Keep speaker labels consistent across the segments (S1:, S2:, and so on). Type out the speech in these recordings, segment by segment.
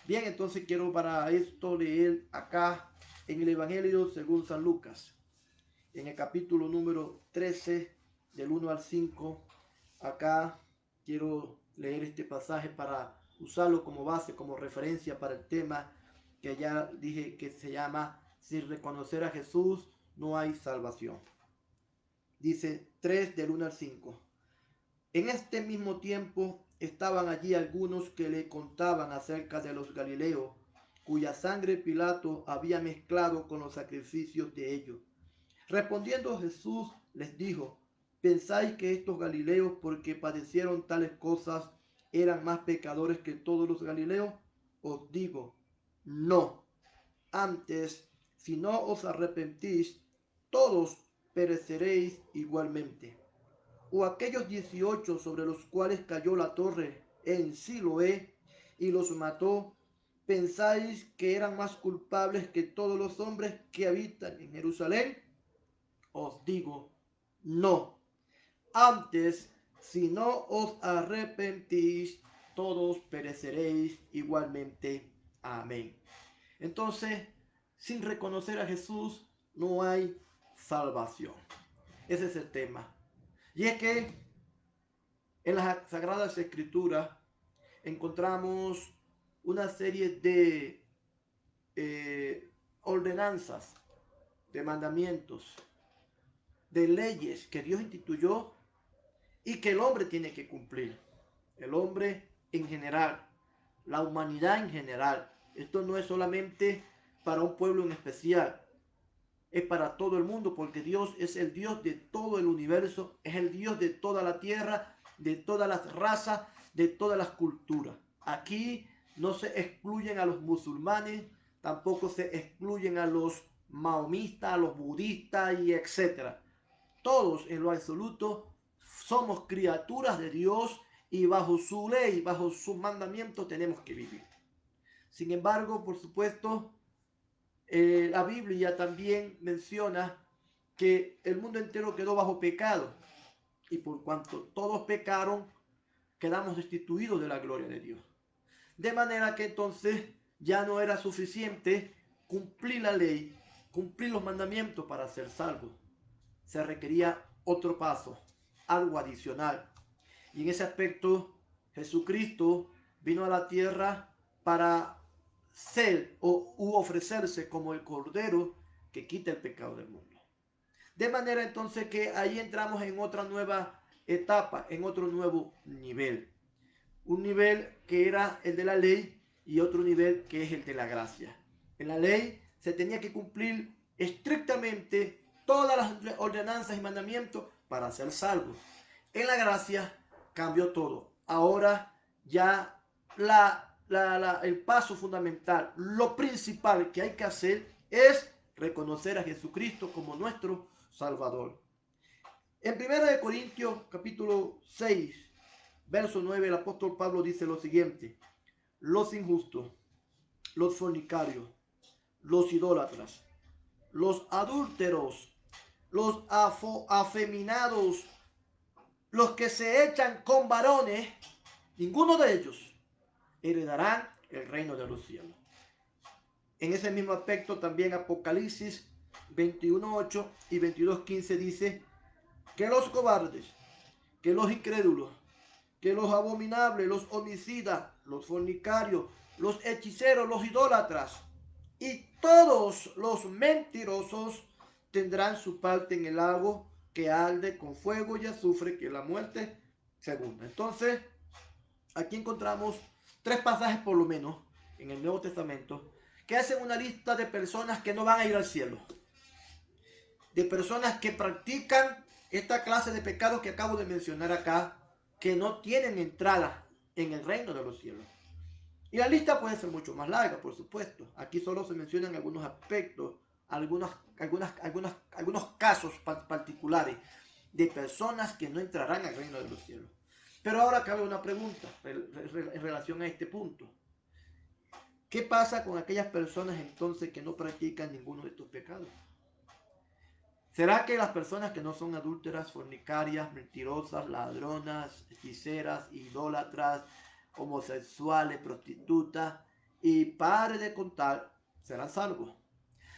S1: Bien, entonces quiero para esto leer acá en el Evangelio según San Lucas, en el capítulo número 13, del 1 al 5. Acá quiero leer este pasaje para usarlo como base, como referencia para el tema que ya dije que se llama Sin reconocer a Jesús no hay salvación. Dice 3 del 1 al 5. En este mismo tiempo estaban allí algunos que le contaban acerca de los Galileos, cuya sangre Pilato había mezclado con los sacrificios de ellos. Respondiendo Jesús les dijo: ¿pensáis que estos Galileos, porque padecieron tales cosas, eran más pecadores que todos los Galileos? Os digo, no. Antes, si no os arrepentís, todos pereceréis igualmente. O aquellos 18 sobre los cuales cayó la torre en Siloé y los mató, ¿pensáis que eran más culpables que todos los hombres que habitan en Jerusalén? Os digo, no. Antes, si no os arrepentís, todos pereceréis igualmente. Amén. Entonces, sin reconocer a Jesús, no hay salvación. Ese es el tema. Y es que en las Sagradas Escrituras encontramos una serie de ordenanzas, de mandamientos, de leyes que Dios instituyó y que el hombre tiene que cumplir. El hombre en general, la humanidad en general. Esto no es solamente para un pueblo en especial, es para todo el mundo, porque Dios es el Dios de todo el universo, es el Dios de toda la tierra, de todas las razas, de todas las culturas. Aquí no se excluyen a los musulmanes, tampoco se excluyen a los maomistas, a los budistas y etcétera. Todos en lo absoluto somos criaturas de Dios y bajo su ley, bajo sus mandamientos tenemos que vivir. Sin embargo, por supuesto, la Biblia también menciona que el mundo entero quedó bajo pecado y por cuanto todos pecaron, quedamos destituidos de la gloria de Dios. De manera que entonces ya no era suficiente cumplir la ley, cumplir los mandamientos para ser salvos. Se requería otro paso, algo adicional. Y en ese aspecto, Jesucristo vino a la tierra para ser o ofrecerse como el Cordero que quita el pecado del mundo. De manera entonces que ahí entramos en otra nueva etapa, en otro nuevo nivel. Un nivel que era el de la ley y otro nivel que es el de la gracia. En la ley se tenía que cumplir estrictamente todas las ordenanzas y mandamientos para ser salvo. En la gracia cambió todo. Ahora ya el paso fundamental, lo principal que hay que hacer es reconocer a Jesucristo como nuestro Salvador. En 1 Corintios capítulo 6, verso 9, el apóstol Pablo dice lo siguiente: los injustos, los fornicarios, los idólatras, los adúlteros, los afeminados, los que se echan con varones, ninguno de ellos heredarán el reino de los cielos. En ese mismo aspecto también Apocalipsis 21:8 y 22:15 dice que los cobardes, que los incrédulos, que los abominables, los homicidas, los fornicarios, los hechiceros, los idólatras y todos los mentirosos tendrán su parte en el lago que arde con fuego y azufre, que es la muerte segunda. Entonces, aquí encontramos tres pasajes por lo menos en el Nuevo Testamento que hacen una lista de personas que no van a ir al cielo, de personas que practican esta clase de pecados que acabo de mencionar acá, que no tienen entrada en el reino de los cielos. Y la lista puede ser mucho más larga, por supuesto. Aquí solo se mencionan algunos aspectos, algunos casos particulares de personas que no entrarán al reino de los cielos. Pero ahora cabe una pregunta en relación a este punto. ¿Qué pasa con aquellas personas entonces que no practican ninguno de estos pecados? ¿Será que las personas que no son adúlteras, fornicarias, mentirosas, ladronas, hechiceras, idólatras, homosexuales, prostitutas, y pare de contar, serán salvos.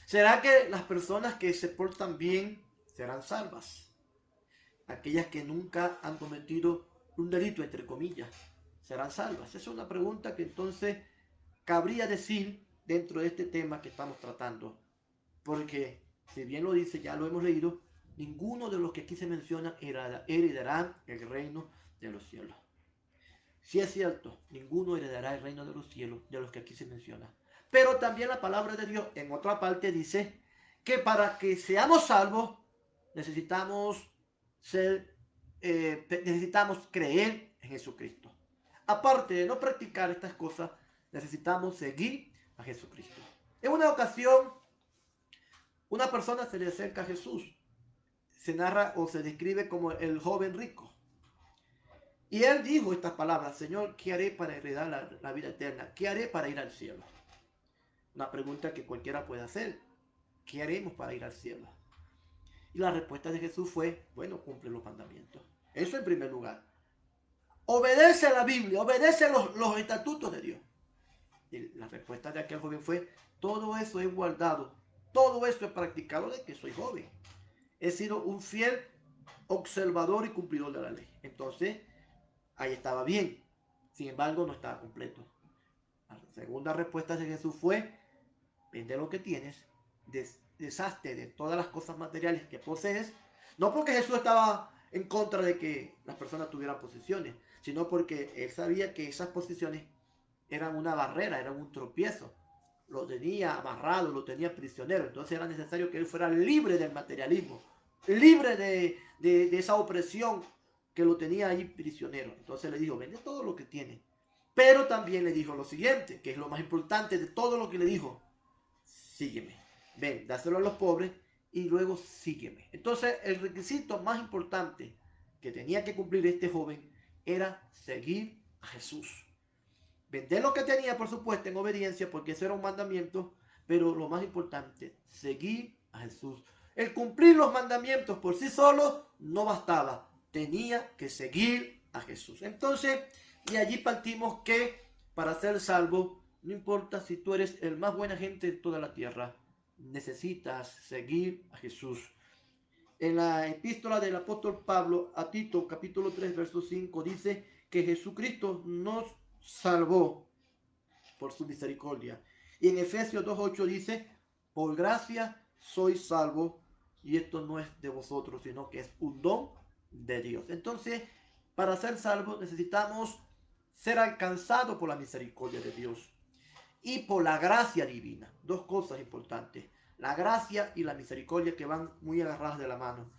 S1: ¿Será que las personas que se portan bien serán salvas? Aquellas que nunca han cometido un delito, entre comillas, serán salvas. Esa es una pregunta que entonces cabría decir dentro de este tema que estamos tratando. Porque, si bien lo dice, ya lo hemos leído, ninguno de los que aquí se mencionan heredará el reino de los cielos. Si es cierto, ninguno heredará el reino de los cielos de los que aquí se menciona. Pero también la palabra de Dios en otra parte dice que para que seamos salvos necesitamos necesitamos creer en Jesucristo. Aparte de no practicar estas cosas, necesitamos seguir a Jesucristo. En una ocasión, una persona se le acerca a Jesús. Se narra o se describe como el joven rico. Y él dijo estas palabras: Señor, ¿qué haré para heredar la vida eterna? ¿Qué haré para ir al cielo? Una pregunta que cualquiera puede hacer. ¿Qué haremos para ir al cielo? Y la respuesta de Jesús fue: bueno, cumple los mandamientos. Eso en primer lugar. Obedece a la Biblia, obedece los estatutos de Dios. Y la respuesta de aquel joven fue: todo eso he guardado, todo eso he practicado desde que soy joven. He sido un fiel observador y cumplidor de la ley. Entonces, ahí estaba bien. Sin embargo, no estaba completo. La segunda respuesta de Jesús fue: vende lo que tienes, deshazte de todas las cosas materiales que posees. No porque Jesús estaba en contra de que las personas tuvieran posesiones, sino porque él sabía que esas posesiones eran una barrera, eran un tropiezo. Lo tenía amarrado, lo tenía prisionero. Entonces era necesario que él fuera libre del materialismo, libre de esa opresión que lo tenía ahí prisionero. Entonces le dijo: vende todo lo que tiene. Pero también le dijo lo siguiente, que es lo más importante de todo lo que le dijo: sígueme. Ven, dáselo a los pobres y luego sígueme. Entonces el requisito más importante que tenía que cumplir este joven era seguir a Jesús. Vender lo que tenía, por supuesto, en obediencia, porque eso era un mandamiento, pero lo más importante, seguir a Jesús. El cumplir los mandamientos por sí solo no bastaba, tenía que seguir a Jesús. Entonces, y allí partimos que para ser salvo, no importa si tú eres el más buena gente de toda la tierra, necesitas seguir a Jesús. En la epístola del apóstol Pablo a Tito, capítulo 3, verso 5, dice que Jesucristo nos salvó por su misericordia. Y en Efesios 2.8 dice: por gracia sois salvo, y esto no es de vosotros, sino que es un don de Dios. Entonces, para ser salvos necesitamos ser alcanzados por la misericordia de Dios y por la gracia divina. Dos cosas importantes: la gracia y la misericordia, que van muy agarradas de la mano.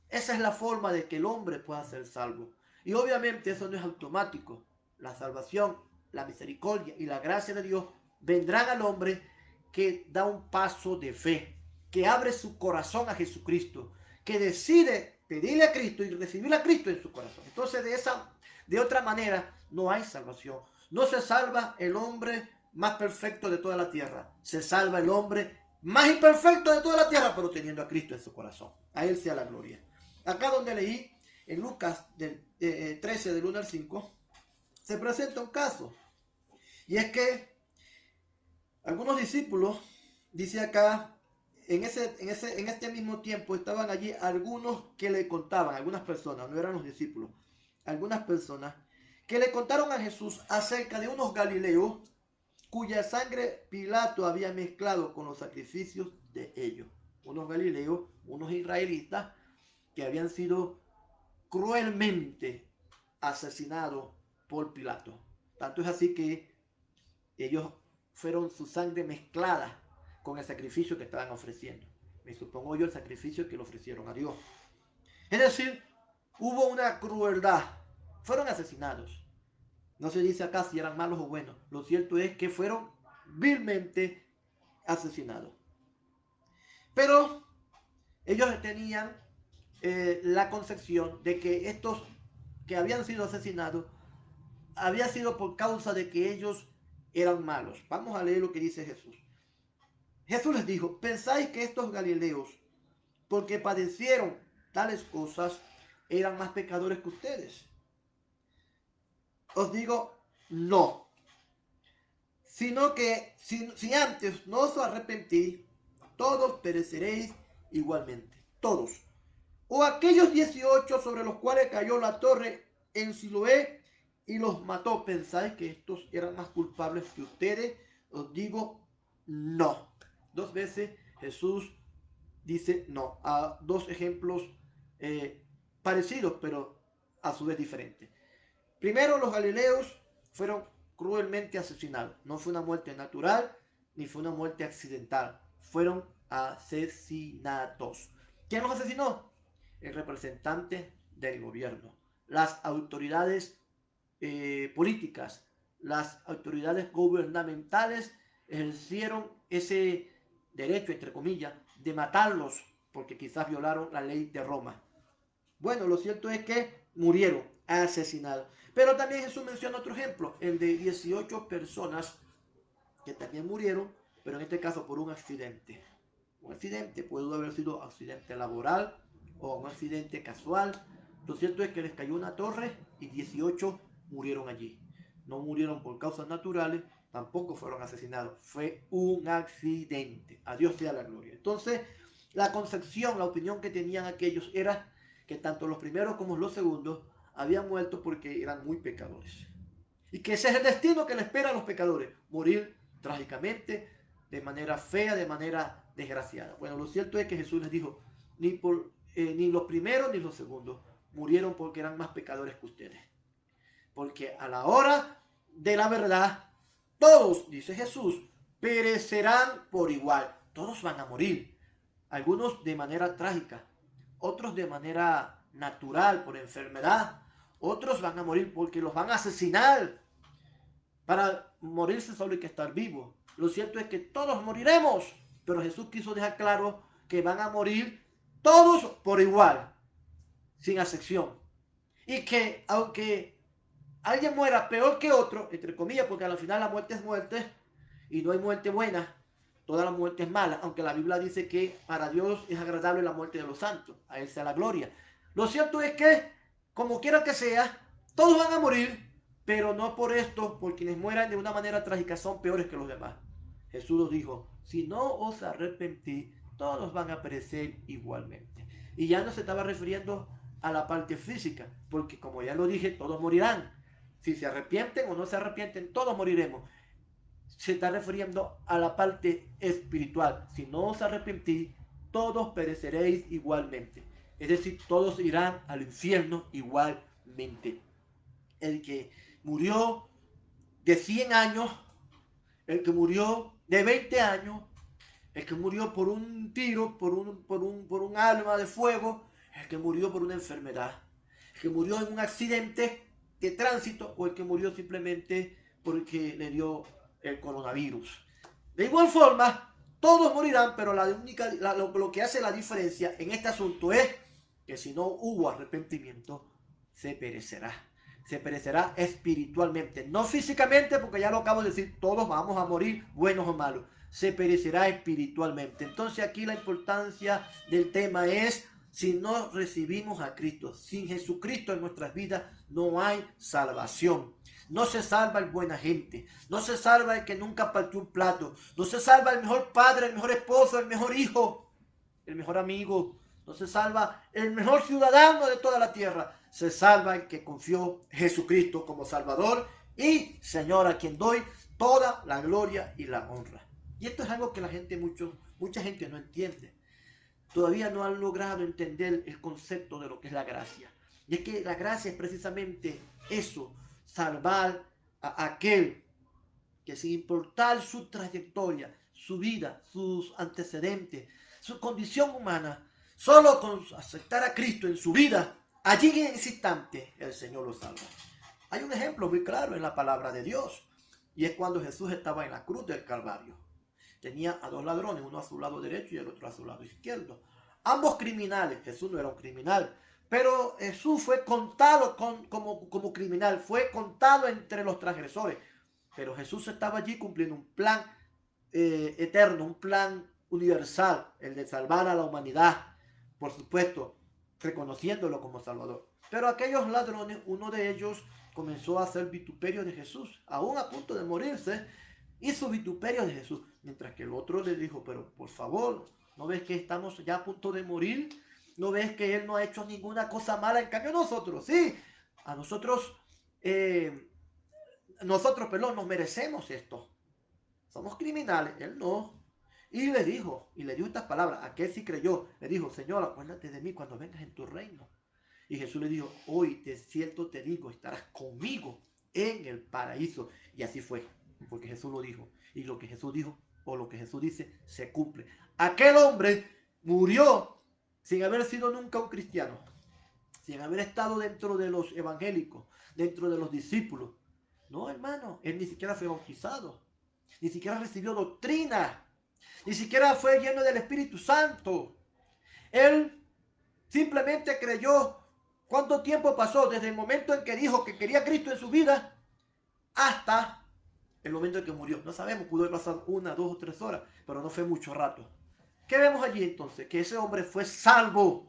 S1: Esa es la forma de que el hombre pueda ser salvo. Y obviamente eso no es automático. La salvación, la misericordia y la gracia de Dios vendrán al hombre que da un paso de fe, que abre su corazón a Jesucristo, que decide pedirle a Cristo y recibir a Cristo en su corazón. Entonces, de otra manera, no hay salvación. No se salva el hombre más perfecto de toda la tierra. Se salva el hombre más imperfecto de toda la tierra, pero teniendo a Cristo en su corazón. A Él sea la gloria. Acá donde leí, en Lucas 13, del 1 al 5, se presenta un caso. Y es que algunos discípulos, dice acá, en este mismo tiempo estaban allí algunos que le contaban, algunas personas, no eran los discípulos, algunas personas que le contaron a Jesús acerca de unos galileos cuya sangre Pilato había mezclado con los sacrificios de ellos. Unos galileos, unos israelitas que habían sido cruelmente asesinados por Pilato. Tanto es así que ellos fueron su sangre mezclada con el sacrificio que estaban ofreciendo. Me supongo yo el sacrificio que le ofrecieron a Dios. Es decir, hubo una crueldad. Fueron asesinados. No se dice acá si eran malos o buenos. Lo cierto es que fueron vilmente asesinados. Pero ellos tenían la concepción de que estos que habían sido asesinados había sido por causa de que ellos eran malos. Vamos a leer lo que dice Jesús. Jesús les dijo: ¿pensáis que estos galileos, porque padecieron tales cosas, eran más pecadores que ustedes? Os digo, no. sino que si antes no os arrepentís, todos pereceréis igualmente, todos. O aquellos 18 sobre los cuales cayó la torre en Siloé y los mató. ¿Pensáis que estos eran más culpables que ustedes? Os digo, no. Dos veces Jesús dice no, a dos ejemplos parecidos, pero a su vez diferentes. Primero, los galileos fueron cruelmente asesinados. No fue una muerte natural, ni fue una muerte accidental. Fueron asesinados. ¿Quién los asesinó? El representante del gobierno, las autoridades políticas, las autoridades gubernamentales ejercieron ese derecho, entre comillas, de matarlos porque quizás violaron la ley de Roma. Bueno, lo cierto es que murieron asesinados. Pero también Jesús menciona otro ejemplo, el de 18 personas que también murieron, pero en este caso por un accidente. Un accidente puede haber sido accidente laboral o un accidente casual. Lo cierto es que les cayó una torre y 18 murieron allí. No murieron por causas naturales, tampoco fueron asesinados. Fue un accidente. A Dios sea la gloria. Entonces, la concepción, la opinión que tenían aquellos era que tanto los primeros como los segundos habían muerto porque eran muy pecadores. Y que ese es el destino que le espera a los pecadores, morir trágicamente, de manera fea, de manera desgraciada. Bueno, lo cierto es que Jesús les dijo, ni los primeros ni los segundos murieron porque eran más pecadores que ustedes. Porque a la hora de la verdad, todos, dice Jesús, perecerán por igual. Todos van a morir. Algunos de manera trágica, otros de manera natural, por enfermedad. Otros van a morir porque los van a asesinar. Para morirse solo hay que estar vivo. Lo cierto es que todos moriremos, pero Jesús quiso dejar claro que van a morir todos por igual, sin excepción. Y que aunque alguien muera peor que otro, entre comillas, porque al final la muerte es muerte y no hay muerte buena, toda la muerte es mala, aunque la Biblia dice que para Dios es agradable la muerte de los santos, a Él sea la gloria. Lo cierto es que, como quiera que sea, todos van a morir, pero no por esto, por quienes mueran de una manera trágica son peores que los demás. Jesús nos dijo, si no os arrepentís, todos van a perecer igualmente. Y ya no se estaba refiriendo a la parte física, porque como ya lo dije, todos morirán. Si se arrepienten o no se arrepienten, todos moriremos. Se está refiriendo a la parte espiritual. Si no os arrepentís, todos pereceréis igualmente. Es decir, todos irán al infierno igualmente. El que murió de 100 años, el que murió de 20 años, el que murió por un tiro, por un arma de fuego, el que murió por una enfermedad, el que murió en un accidente de tránsito o el que murió simplemente porque le dio el coronavirus. De igual forma, todos morirán, pero lo que hace la diferencia en este asunto es que si no hubo arrepentimiento, se perecerá. Se perecerá espiritualmente, no físicamente, porque ya lo acabo de decir, todos vamos a morir, buenos o malos. Se perecerá espiritualmente. Entonces aquí la importancia del tema es, si no recibimos a Cristo, sin Jesucristo en nuestras vidas, no hay salvación. No se salva el buena gente, no se salva el que nunca partió un plato, no se salva el mejor padre, el mejor esposo, el mejor hijo, el mejor amigo, no se salva el mejor ciudadano de toda la tierra. Se salva el que confió en Jesucristo como Salvador y Señor, a quien doy toda la gloria y la honra. Y esto es algo que mucha gente no entiende. Todavía no han logrado entender el concepto de lo que es la gracia. Y es que la gracia es precisamente eso, salvar a aquel que sin importar su trayectoria, su vida, sus antecedentes, su condición humana, solo con aceptar a Cristo en su vida, allí en ese instante el Señor lo salva. Hay un ejemplo muy claro en la palabra de Dios, y es cuando Jesús estaba en la cruz del Calvario. Tenía a dos ladrones, uno a su lado derecho y el otro a su lado izquierdo. Ambos criminales. Jesús no era un criminal, pero Jesús fue contado como criminal, fue contado entre los transgresores. Pero Jesús estaba allí cumpliendo un plan eterno, un plan universal, el de salvar a la humanidad, por supuesto, reconociéndolo como Salvador. Pero aquellos ladrones, uno de ellos comenzó a hacer vituperio de Jesús, aún a punto de morirse, hizo vituperio de Jesús. Mientras que el otro le dijo, pero por favor, ¿no ves que estamos ya a punto de morir? ¿No ves que Él no ha hecho ninguna cosa mala? En cambio nosotros, sí, a nosotros, perdón, nos merecemos esto. Somos criminales, Él no. Y le dijo estas palabras, aquel sí creyó, le dijo, Señor, acuérdate de mí cuando vengas en tu reino. Y Jesús le dijo, hoy de cierto te digo, estarás conmigo en el paraíso. Y así fue, porque Jesús lo dijo. Y lo que Jesús dijo, o lo que Jesús dice, se cumple. Aquel hombre murió sin haber sido nunca un cristiano, sin haber estado dentro de los evangélicos, dentro de los discípulos. No, hermano, él ni siquiera fue bautizado, ni siquiera recibió doctrina, ni siquiera fue lleno del Espíritu Santo. Él simplemente creyó. ¿Cuánto tiempo pasó desde el momento en que dijo que quería a Cristo en su vida hasta el momento en que murió? No sabemos, pudo haber pasado 1, 2 o 3 horas, pero no fue mucho rato. ¿Qué vemos allí entonces? Que ese hombre fue salvo.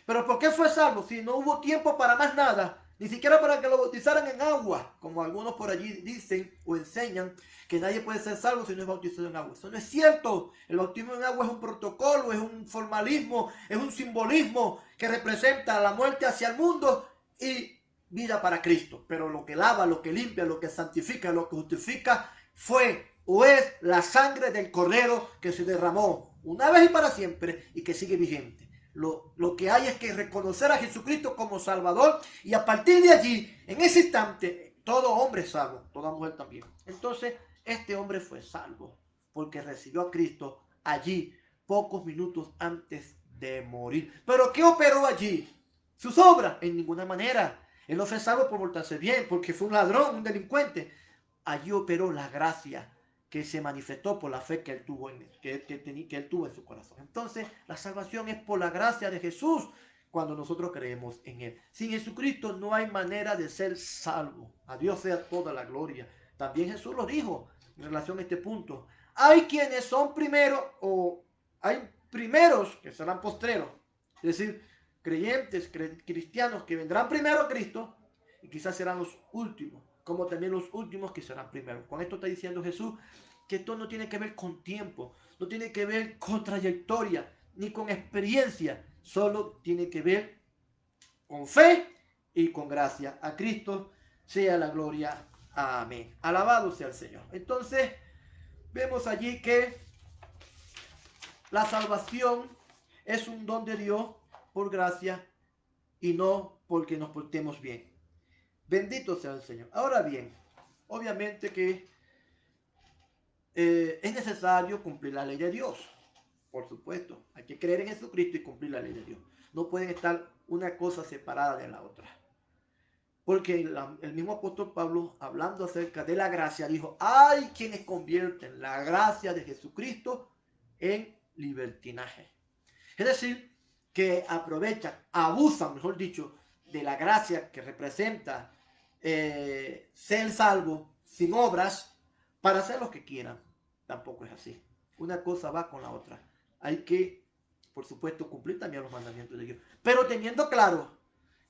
S1: ¿Pero por qué fue salvo? Si no hubo tiempo para más nada, ni siquiera para que lo bautizaran en agua, como algunos por allí dicen o enseñan, que nadie puede ser salvo si no es bautizado en agua. Eso no es cierto. El bautismo en agua es un protocolo, es un formalismo, es un simbolismo que representa la muerte hacia el mundo y vida para Cristo. Pero lo que lava, lo que limpia, lo que santifica, lo que justifica fue o es la sangre del Cordero que se derramó una vez y para siempre y que sigue vigente. Lo que hay es que reconocer a Jesucristo como Salvador y a partir de allí, en ese instante, todo hombre es salvo, toda mujer también. Entonces, este hombre fue salvo porque recibió a Cristo allí pocos minutos antes de morir. ¿Pero qué operó allí? ¿Sus obras? En ninguna manera. Él no fue salvo por portarse bien, porque fue un ladrón, un delincuente. Allí operó la gracia que se manifestó por la fe que él tuvo en su corazón. Entonces, la salvación es por la gracia de Jesús cuando nosotros creemos en Él. Sin Jesucristo no hay manera de ser salvo. A Dios sea toda la gloria. También Jesús lo dijo en relación a este punto. Hay quienes son primeros o hay primeros que serán postreros. Es decir, creyentes, cristianos que vendrán primero a Cristo y quizás serán los últimos, como también los últimos que serán primeros. Con esto está diciendo Jesús que esto no tiene que ver con tiempo, no tiene que ver con trayectoria, ni con experiencia, solo tiene que ver con fe y con gracia. A Cristo sea la gloria. Amén. Alabado sea el Señor. Entonces, vemos allí que la salvación es un don de Dios por gracia y no porque nos portemos bien. Bendito sea el Señor. Ahora bien, obviamente que es necesario cumplir la ley de Dios. Por supuesto, hay que creer en Jesucristo y cumplir la ley de Dios. No pueden estar una cosa separada de la otra. Porque el mismo apóstol Pablo, hablando acerca de la gracia, dijo, hay quienes convierten la gracia de Jesucristo en libertinaje. Es decir, que aprovechan, abusan, mejor dicho, de la gracia que representa ser salvo sin obras para hacer lo que quieran. Tampoco es así. Una cosa va con la otra. Hay que, por supuesto, cumplir también los mandamientos de Dios. Pero teniendo claro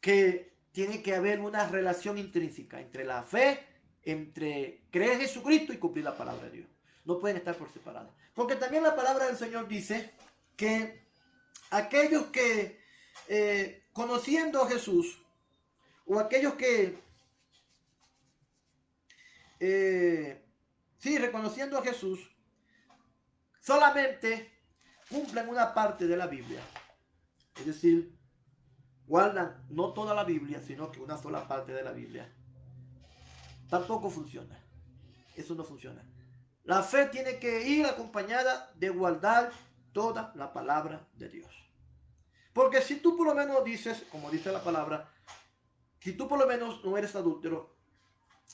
S1: que tiene que haber una relación intrínseca entre la fe, entre creer en Jesucristo y cumplir la palabra de Dios. No pueden estar por separado. Porque también la palabra del Señor dice que aquellos que conociendo a Jesús, o aquellos que sí, reconociendo a Jesús, solamente cumplen una parte de la Biblia. Es decir, guardan no toda la Biblia, sino que una sola parte de la Biblia. Tampoco funciona. Eso no funciona. La fe tiene que ir acompañada de guardar toda la palabra de Dios. Porque si tú por lo menos dices, como dice la palabra, si tú por lo menos no eres adúltero,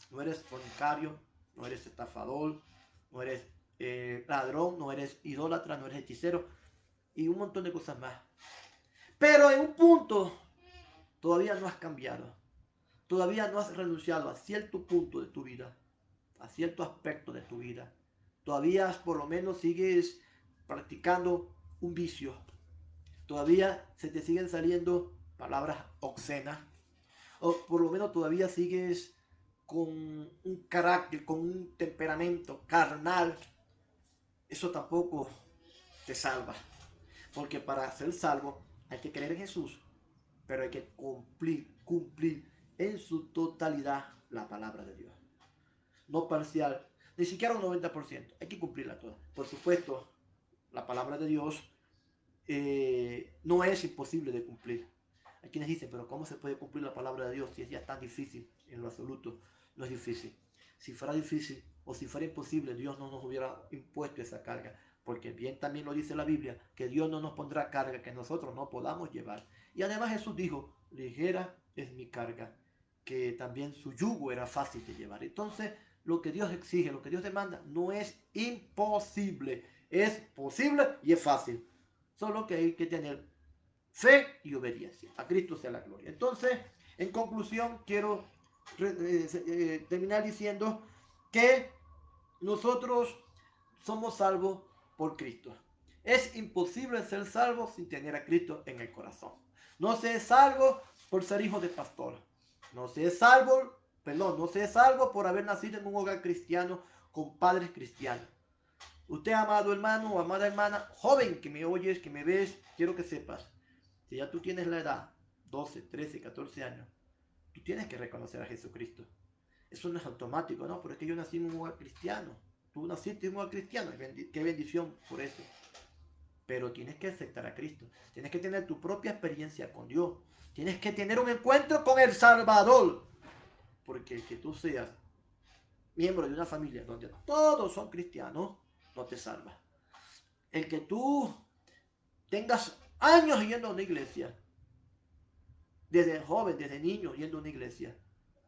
S1: no eres fornicario, no eres estafador, no eres ladrón, no eres idólatra, no eres hechicero y un montón de cosas más. Pero en un punto todavía no has cambiado, todavía no has renunciado a cierto punto de tu vida, a cierto aspecto de tu vida. Todavía por lo menos sigues practicando un vicio. Todavía se te siguen saliendo palabras obscenas. O por lo menos todavía sigues con un carácter, con un temperamento carnal, eso tampoco te salva. Porque para ser salvo hay que creer en Jesús, pero hay que cumplir en su totalidad la palabra de Dios. No parcial, ni siquiera un 90%. Hay que cumplirla toda. Por supuesto, la palabra de Dios no es imposible de cumplir. Hay quienes dicen, pero ¿cómo se puede cumplir la palabra de Dios si es ya tan difícil? En lo absoluto, no es difícil. Si fuera difícil o si fuera imposible, Dios no nos hubiera impuesto esa carga. Porque bien también lo dice la Biblia, que Dios no nos pondrá carga que nosotros no podamos llevar. Y además Jesús dijo, ligera es mi carga, que también su yugo era fácil de llevar. Entonces, lo que Dios exige, lo que Dios demanda, no es imposible. Es posible y es fácil. Solo que hay que tener fe y obediencia. A Cristo sea la gloria. Entonces, en conclusión, quiero terminar diciendo que nosotros somos salvos por Cristo. Es imposible ser salvo sin tener a Cristo en el corazón. No se es salvo por ser hijo de pastor. No se es salvo, no se es salvo por haber nacido en un hogar cristiano con padres cristianos. Usted, amado hermano o amada hermana, joven que me oyes, que me ves, quiero que sepas, si ya tú tienes la edad, 12, 13, 14 años, tú tienes que reconocer a Jesucristo. Eso no es automático, ¿no? Pero es que yo nací en un hogar cristiano. Tú naciste en un hogar cristiano. Qué bendición por eso. Pero tienes que aceptar a Cristo. Tienes que tener tu propia experiencia con Dios. Tienes que tener un encuentro con el Salvador. Porque el que tú seas miembro de una familia donde todos son cristianos, no te salva. El que tú tengas años yendo a una iglesia, desde joven, desde niño yendo a una iglesia,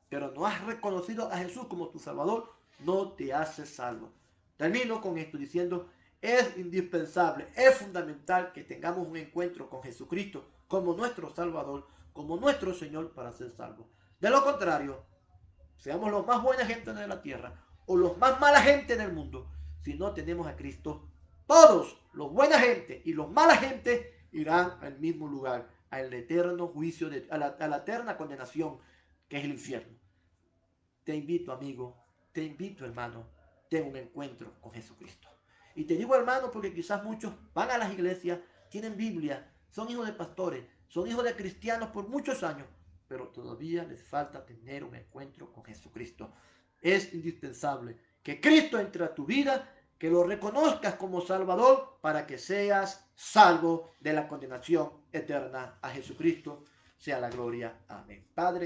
S1: pero no has reconocido a Jesús como tu Salvador, no te hace salvo. Termino con esto diciendo, es indispensable, es fundamental que tengamos un encuentro con Jesucristo como nuestro Salvador, como nuestro Señor para ser salvos. De lo contrario, seamos los más buena gente de la tierra o los más mala gente del mundo, si no tenemos a Cristo, todos los buena gente y los mala gente irán al mismo lugar, al eterno juicio, a la eterna condenación, que es el infierno. Te invito, amigo, te invito, hermano, ten un encuentro con Jesucristo. Y te digo, hermano, porque quizás muchos van a las iglesias, tienen Biblia, son hijos de pastores, son hijos de cristianos por muchos años, pero todavía les falta tener un encuentro con Jesucristo. Es indispensable que Cristo entre a tu vida, que lo reconozcas como Salvador para que seas salvo de la condenación eterna. A Jesucristo sea la gloria. Amén. Padre,